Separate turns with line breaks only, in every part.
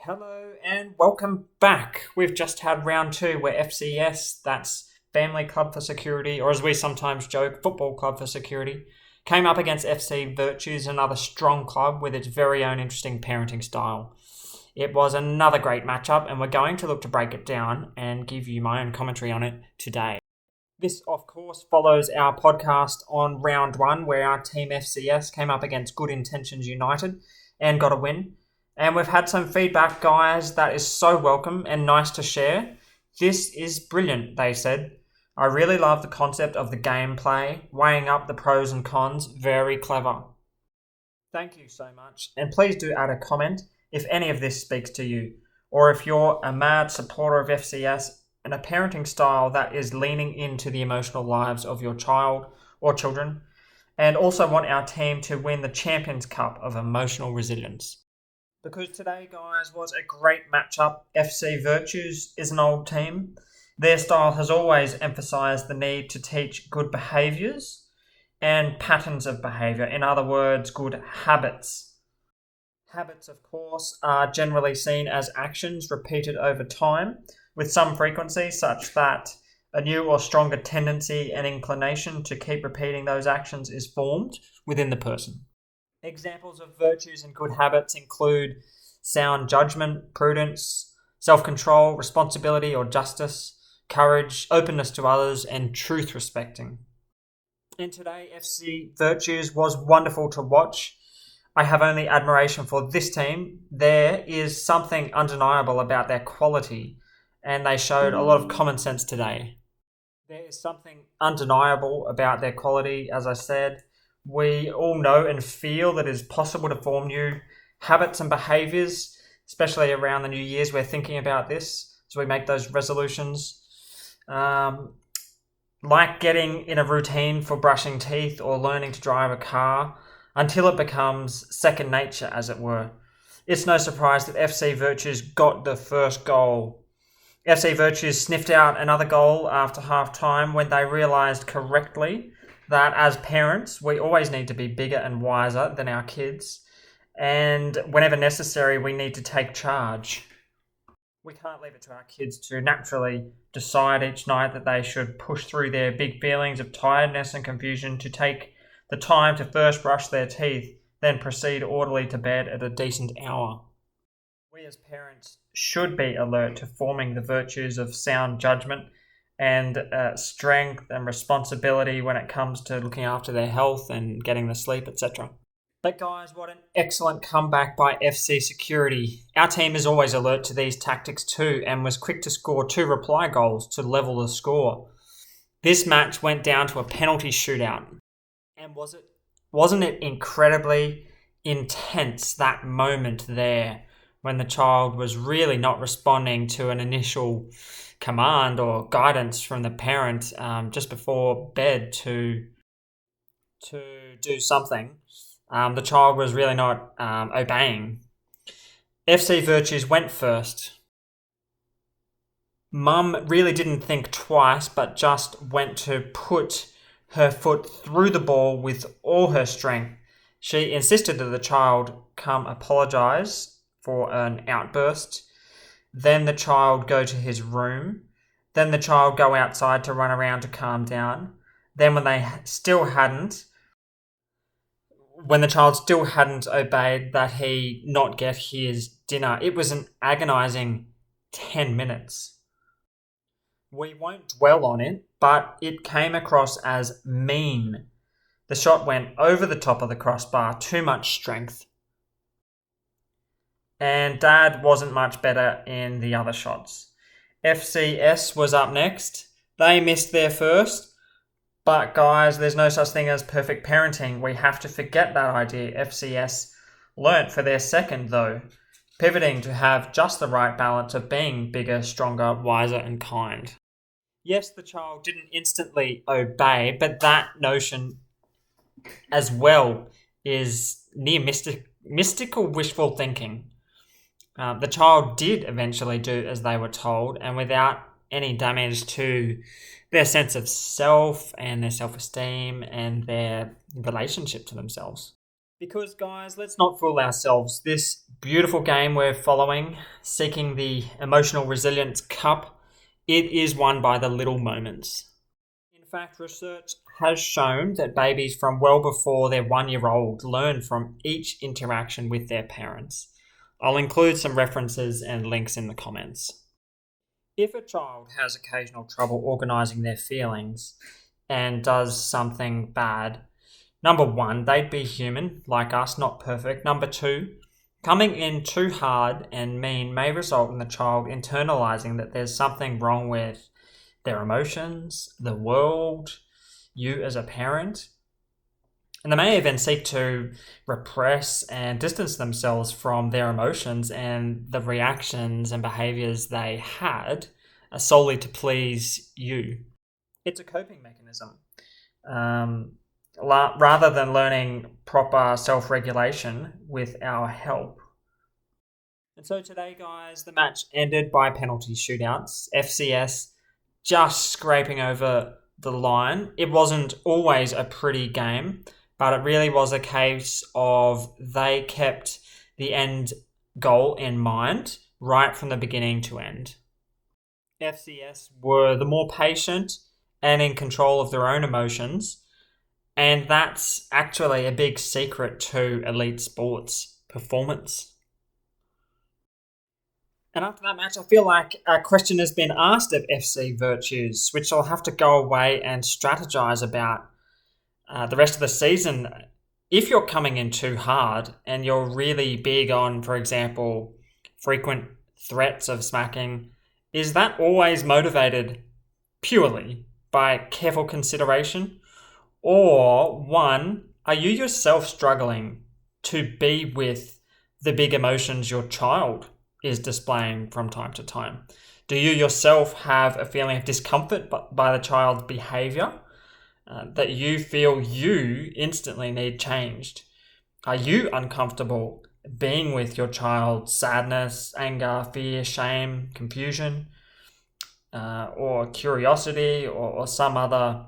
Hello and welcome back. We've just had round 2 where FCS, that's Family Club for Security, or as we sometimes joke, Football Club for Security, came up against FC Virtues, another strong club with its very own interesting parenting style. It was another great matchup and we're going to look to break it down and give you my own commentary on it today. This, of course, follows our podcast on round 1 where our team FCS came up against Good Intentions United and got a win. And we've had some feedback, guys, that is so welcome and nice to share. This is brilliant, they said. I really love the concept of the gameplay, weighing up the pros and cons. Very clever. Thank you so much. And please do add a comment if any of this speaks to you, or if you're a mad supporter of FCS and a parenting style that is leaning into the emotional lives of your child or children, and also want our team to win the Champions Cup of emotional resilience. Because today, guys, was a great matchup. FC Virtues is an old team. Their style has always emphasised the need to teach good behaviours and patterns of behaviour. In other words, good habits. Habits, of course, are generally seen as actions repeated over time with some frequency, such that a new or stronger tendency and inclination to keep repeating those actions is formed within the person. Examples of virtues and good habits include sound judgment, prudence, self-control, responsibility or justice, courage, openness to others, and truth respecting. And today, FC Virtues was wonderful to watch. I have only admiration for this team. There is something undeniable about their quality, and they showed a lot of common sense today. There is something undeniable about their quality, as I said. We all know and feel that it is possible to form new habits and behaviours, especially around the New Year's. We're thinking about this as we make those resolutions. Like getting in a routine for brushing teeth or learning to drive a car until it becomes second nature, as it were. It's no surprise that FC Virtues got the first goal. FC Virtues sniffed out another goal after half-time when they realised correctly that as parents, we always need to be bigger and wiser than our kids. And whenever necessary, we need to take charge. We can't leave it to our kids to naturally decide each night that they should push through their big feelings of tiredness and confusion to take the time to first brush their teeth, then proceed orderly to bed at a decent hour. We as parents should be alert to forming the virtues of sound judgment and strength and responsibility when it comes to looking after their health and getting the sleep, etc. But guys, what an excellent comeback by FC Security. Our team is always alert to these tactics too and was quick to score 2 reply goals to level the score. This match went down to a penalty shootout. And wasn't it incredibly intense, that moment there when the child was really not responding to an initial command or guidance from the parent just before bed to do something. The child was really not obeying. FC Virtues went first. Mum really didn't think twice, but just went to put her foot through the ball with all her strength. She insisted that the child come apologise for an outburst. Then the child go to his room. Then the child go outside to run around to calm down. Then when the child still hadn't obeyed, that he not get his dinner. It was an agonising 10 minutes. We won't dwell on it, but it came across as mean. The shot went over the top of the crossbar, too much strength. And Dad wasn't much better in the other shots. FCS was up next. They missed their first. But guys, there's no such thing as perfect parenting. We have to forget that idea. FCS learnt for their second though, pivoting to have just the right balance of being bigger, stronger, wiser and kind. Yes, the child didn't instantly obey, but that notion as well is near mystical wishful thinking. The child did eventually do as they were told, and without any damage to their sense of self and their self-esteem and their relationship to themselves. Because, guys, let's not fool ourselves. This beautiful game we're following, seeking the Emotional Resilience Cup, it is won by the little moments. In fact, research has shown that babies from well before they're 1 year old learn from each interaction with their parents. I'll include some references and links in the comments. If a child has occasional trouble organising their feelings and does something bad, number one, they'd be human, like us, not perfect. Number two, coming in too hard and mean may result in the child internalizing that there's something wrong with their emotions, the world, you as a parent. And they may even seek to repress and distance themselves from their emotions and the reactions and behaviours they had solely to please you. It's a coping mechanism. Rather than learning proper self-regulation with our help. And so today, guys, the match ended by penalty shootouts. FCS just scraping over the line. It wasn't always a pretty game, but it really was a case of they kept the end goal in mind right from the beginning to end. FCS were the more patient and in control of their own emotions, and that's actually a big secret to elite sports performance. And after that match, I feel like a question has been asked of FC Virtues, which I'll have to go away and strategize about the rest of the season. If you're coming in too hard and you're really big on, for example, frequent threats of smacking, is that always motivated purely by careful consideration? Or one, are you yourself struggling to be with the big emotions your child is displaying from time to time? Do you yourself have a feeling of discomfort by the child's behavior that you feel you instantly need changed? Are you uncomfortable being with your child's sadness, anger, fear, shame, confusion, or curiosity, or some other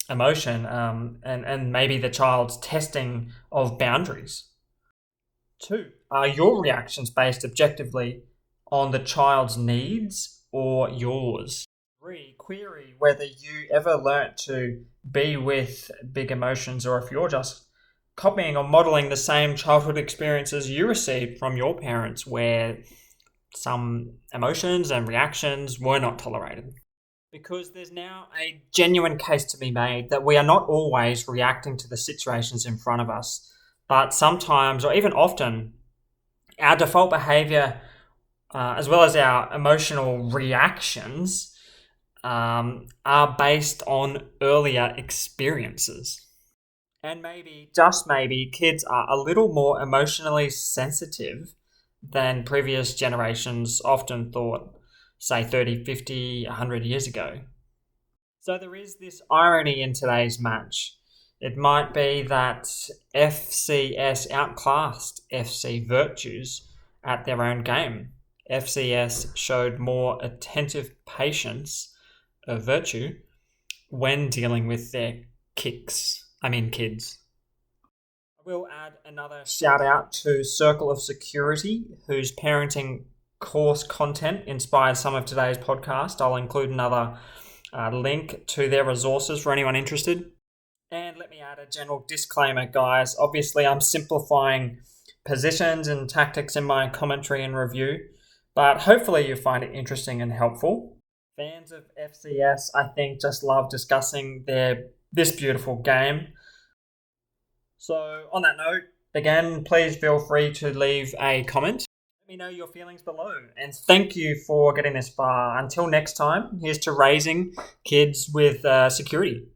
emotion, and maybe the child's testing of boundaries? Two, are your reactions based objectively on the child's needs or yours? Three, query whether you ever learnt to be with big emotions or if you're just copying or modelling the same childhood experiences you received from your parents where some emotions and reactions were not tolerated. Because there's now a genuine case to be made that we are not always reacting to the situations in front of us, but sometimes, or even often, our default behaviour, as well as our emotional reactions, are based on earlier experiences. And maybe, just maybe, kids are a little more emotionally sensitive than previous generations often thought, say 30, 50, 100 years ago. So there is this irony in today's match. It might be that FCS outclassed FC Virtues at their own game. FCS showed more attentive patience of Virtue when dealing with their kids. I will add another shout out to Circle of Security, whose parenting course content inspired some of today's podcast. I'll include another link to their resources for anyone interested. And let me add a general disclaimer, guys. Obviously, I'm simplifying positions and tactics in my commentary and review, but hopefully you find it interesting and helpful. Fans of FCS, I think, just love discussing this beautiful game. So on that note, again, please feel free to leave a comment. Let me know your feelings below. And thank you for getting this far. Until next time, here's to raising kids with security.